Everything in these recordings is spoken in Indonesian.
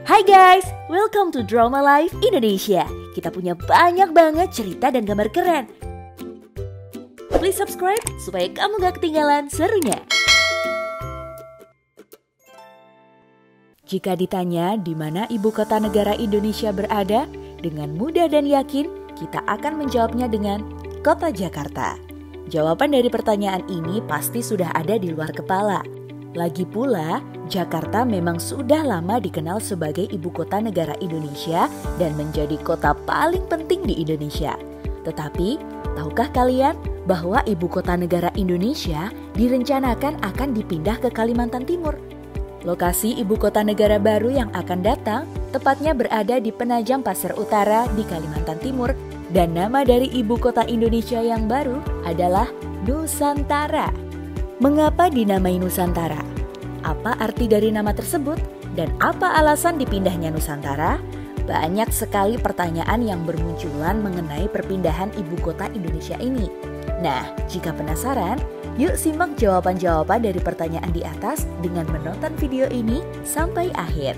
Hai guys, welcome to Drama Life Indonesia. Kita punya banyak banget cerita dan gambar keren. Please subscribe supaya kamu gak ketinggalan serunya. Jika ditanya di mana ibu kota negara Indonesia berada, dengan mudah dan yakin kita akan menjawabnya dengan Kota Jakarta. Jawaban dari pertanyaan ini pasti sudah ada di luar kepala. Lagi pula, Jakarta memang sudah lama dikenal sebagai ibu kota negara Indonesia dan menjadi kota paling penting di Indonesia. Tetapi, tahukah kalian bahwa ibu kota negara Indonesia direncanakan akan dipindah ke Kalimantan Timur? Lokasi ibu kota negara baru yang akan datang tepatnya berada di Penajam Pasir Utara di Kalimantan Timur, dan nama dari ibu kota Indonesia yang baru adalah Nusantara. Mengapa dinamai Nusantara? Apa arti dari nama tersebut? Dan apa alasan dipindahnya Nusantara? Banyak sekali pertanyaan yang bermunculan mengenai perpindahan ibu kota Indonesia ini. Nah, jika penasaran, yuk simak jawaban-jawaban dari pertanyaan di atas dengan menonton video ini sampai akhir.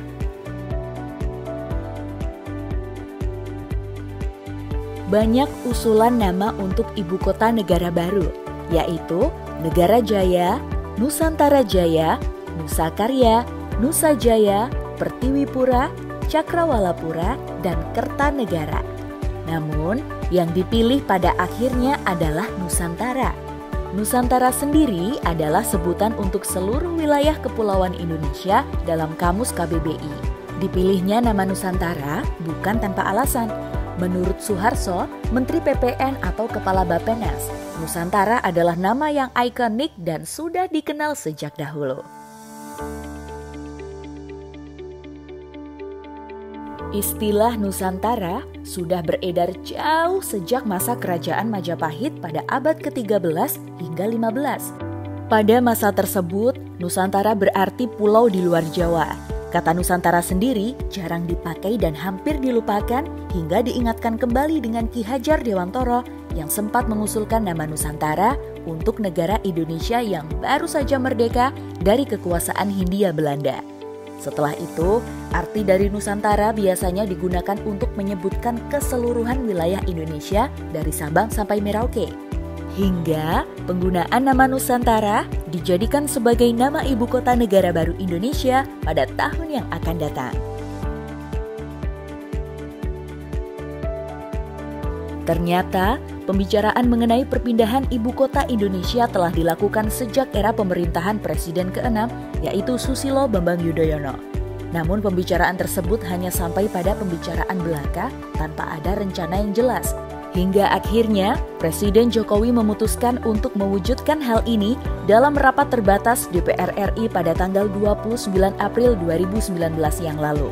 Banyak usulan nama untuk ibu kota negara baru, yaitu Negara Jaya, Nusantara Jaya, Nusa Karya, Nusa Jaya, Pertiwipura, Cakrawalapura, dan Kertanegara. Namun, yang dipilih pada akhirnya adalah Nusantara. Nusantara sendiri adalah sebutan untuk seluruh wilayah kepulauan Indonesia dalam Kamus KBBI. Dipilihnya nama Nusantara bukan tanpa alasan. Menurut Suharso, Menteri PPN atau Kepala Bappenas, Nusantara adalah nama yang ikonik dan sudah dikenal sejak dahulu. Istilah Nusantara sudah beredar jauh sejak masa Kerajaan Majapahit pada abad ke-13 hingga 15. Pada masa tersebut, Nusantara berarti pulau di luar Jawa. Kata Nusantara sendiri jarang dipakai dan hampir dilupakan hingga diingatkan kembali dengan Ki Hajar Dewantoro yang sempat mengusulkan nama Nusantara untuk negara Indonesia yang baru saja merdeka dari kekuasaan Hindia Belanda. Setelah itu, arti dari Nusantara biasanya digunakan untuk menyebutkan keseluruhan wilayah Indonesia dari Sabang sampai Merauke. Hingga penggunaan nama Nusantara dijadikan sebagai nama ibu kota negara baru Indonesia pada tahun yang akan datang. Ternyata, pembicaraan mengenai perpindahan ibu kota Indonesia telah dilakukan sejak era pemerintahan Presiden ke-6, yaitu Susilo Bambang Yudhoyono. Namun pembicaraan tersebut hanya sampai pada pembicaraan belaka tanpa ada rencana yang jelas. Hingga akhirnya, Presiden Jokowi memutuskan untuk mewujudkan hal ini dalam rapat terbatas DPR RI pada tanggal 29 April 2019 yang lalu.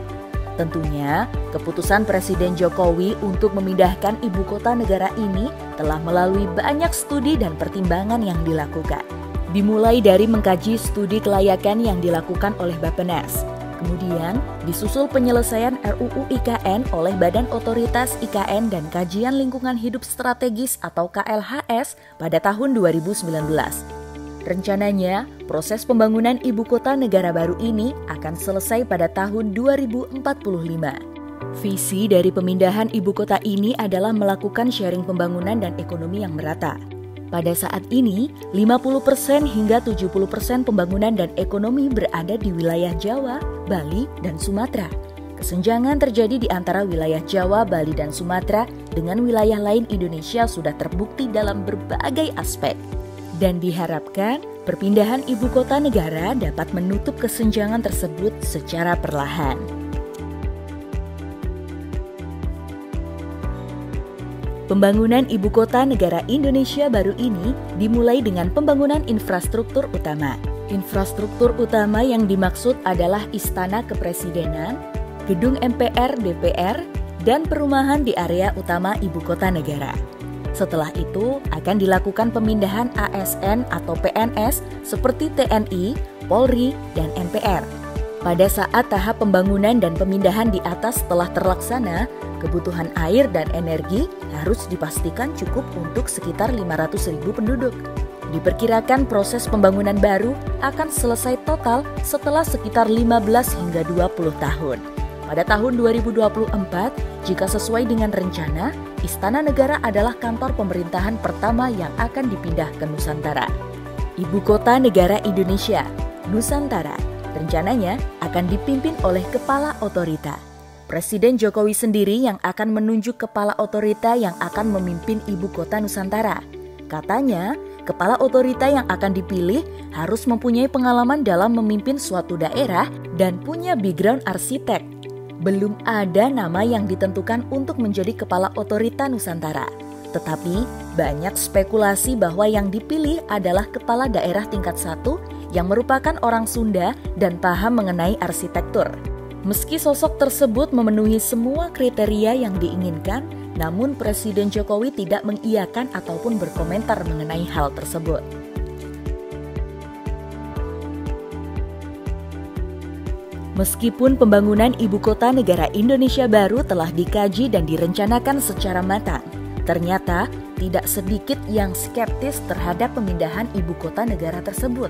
Tentunya, keputusan Presiden Jokowi untuk memindahkan ibu kota negara ini telah melalui banyak studi dan pertimbangan yang dilakukan. Dimulai dari mengkaji studi kelayakan yang dilakukan oleh Bappenas. Kemudian, disusul penyelesaian RUU IKN oleh Badan Otoritas IKN dan Kajian Lingkungan Hidup Strategis atau KLHS pada tahun 2019. Rencananya, proses pembangunan ibu kota negara baru ini akan selesai pada tahun 2045. Visi dari pemindahan ibu kota ini adalah melakukan sharing pembangunan dan ekonomi yang merata. Pada saat ini, 50% hingga 70% pembangunan dan ekonomi berada di wilayah Jawa, Bali, dan Sumatera. Kesenjangan terjadi di antara wilayah Jawa, Bali, dan Sumatera dengan wilayah lain Indonesia sudah terbukti dalam berbagai aspek. Dan diharapkan perpindahan ibu kota negara dapat menutup kesenjangan tersebut secara perlahan. Pembangunan ibu kota negara Indonesia baru ini dimulai dengan pembangunan infrastruktur utama. Infrastruktur utama yang dimaksud adalah Istana Kepresidenan, Gedung MPR DPR, dan perumahan di area utama ibu kota negara. Setelah itu akan dilakukan pemindahan ASN atau PNS seperti TNI, Polri, dan MPR. Pada saat tahap pembangunan dan pemindahan di atas telah terlaksana, kebutuhan air dan energi harus dipastikan cukup untuk sekitar 500.000 penduduk. Diperkirakan proses pembangunan baru akan selesai total setelah sekitar 15 hingga 20 tahun. Pada tahun 2024, jika sesuai dengan rencana, Istana Negara adalah kantor pemerintahan pertama yang akan dipindah ke Nusantara. Ibu Kota Negara Indonesia, Nusantara, rencananya akan dipimpin oleh Kepala Otorita. Presiden Jokowi sendiri yang akan menunjuk Kepala Otorita yang akan memimpin Ibu Kota Nusantara. Katanya, Kepala Otorita yang akan dipilih harus mempunyai pengalaman dalam memimpin suatu daerah dan punya background arsitek. Belum ada nama yang ditentukan untuk menjadi Kepala Otorita Nusantara. Tetapi banyak spekulasi bahwa yang dipilih adalah kepala daerah tingkat 1 yang merupakan orang Sunda dan paham mengenai arsitektur. Meski sosok tersebut memenuhi semua kriteria yang diinginkan, namun Presiden Jokowi tidak mengiyakan ataupun berkomentar mengenai hal tersebut. Meskipun pembangunan Ibu Kota Negara Indonesia baru telah dikaji dan direncanakan secara matang, ternyata tidak sedikit yang skeptis terhadap pemindahan Ibu Kota Negara tersebut.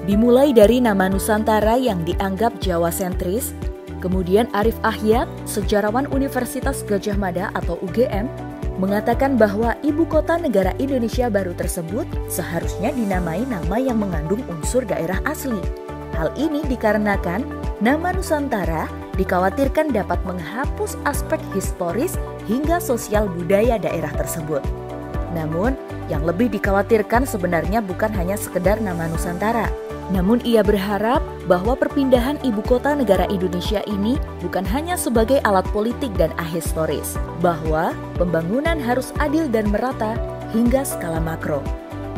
Dimulai dari nama Nusantara yang dianggap Jawa sentris, kemudian Arif Ahyad, sejarawan Universitas Gadjah Mada atau UGM, mengatakan bahwa Ibu Kota Negara Indonesia baru tersebut seharusnya dinamai nama yang mengandung unsur daerah asli. Hal ini dikarenakan nama Nusantara dikhawatirkan dapat menghapus aspek historis hingga sosial budaya daerah tersebut. Namun, yang lebih dikhawatirkan sebenarnya bukan hanya sekedar nama Nusantara. Namun ia berharap bahwa perpindahan Ibu Kota Negara Indonesia ini bukan hanya sebagai alat politik dan ahistoris, bahwa pembangunan harus adil dan merata hingga skala makro.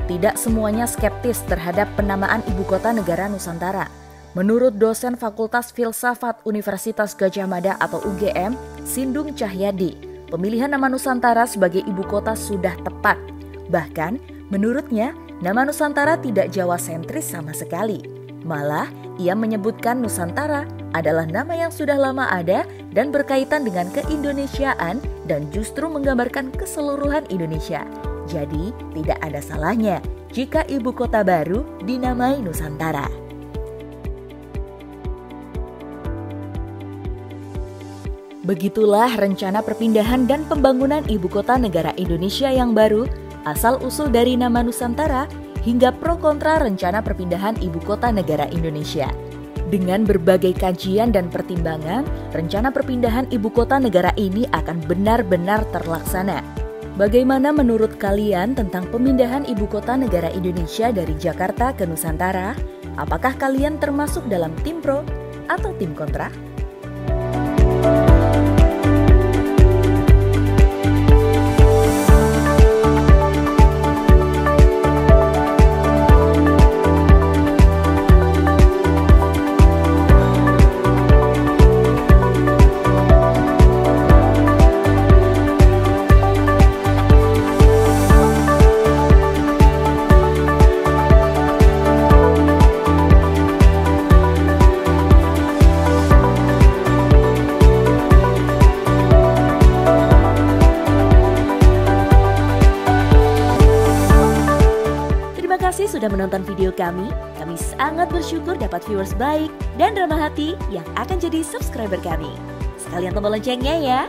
Tidak semuanya skeptis terhadap penamaan Ibu Kota Negara Nusantara. Menurut dosen Fakultas Filsafat Universitas Gadjah Mada atau UGM, Sindung Cahyadi, pemilihan nama Nusantara sebagai ibu kota sudah tepat. Bahkan, menurutnya, nama Nusantara tidak Jawa sentris sama sekali. Malah, ia menyebutkan Nusantara adalah nama yang sudah lama ada dan berkaitan dengan keindonesiaan dan justru menggambarkan keseluruhan Indonesia. Jadi, tidak ada salahnya jika ibu kota baru dinamai Nusantara. Begitulah rencana perpindahan dan pembangunan Ibu Kota Negara Indonesia yang baru, asal-usul dari nama Nusantara hingga pro kontra rencana perpindahan Ibu Kota Negara Indonesia. Dengan berbagai kajian dan pertimbangan, rencana perpindahan Ibu Kota Negara ini akan benar-benar terlaksana. Bagaimana menurut kalian tentang pemindahan Ibu Kota Negara Indonesia dari Jakarta ke Nusantara? Apakah kalian termasuk dalam tim pro atau tim kontra? Terima kasih sudah menonton video kami. Kami sangat bersyukur dapat viewers baik dan ramah hati yang akan jadi subscriber kami. Sekalian tombol loncengnya ya.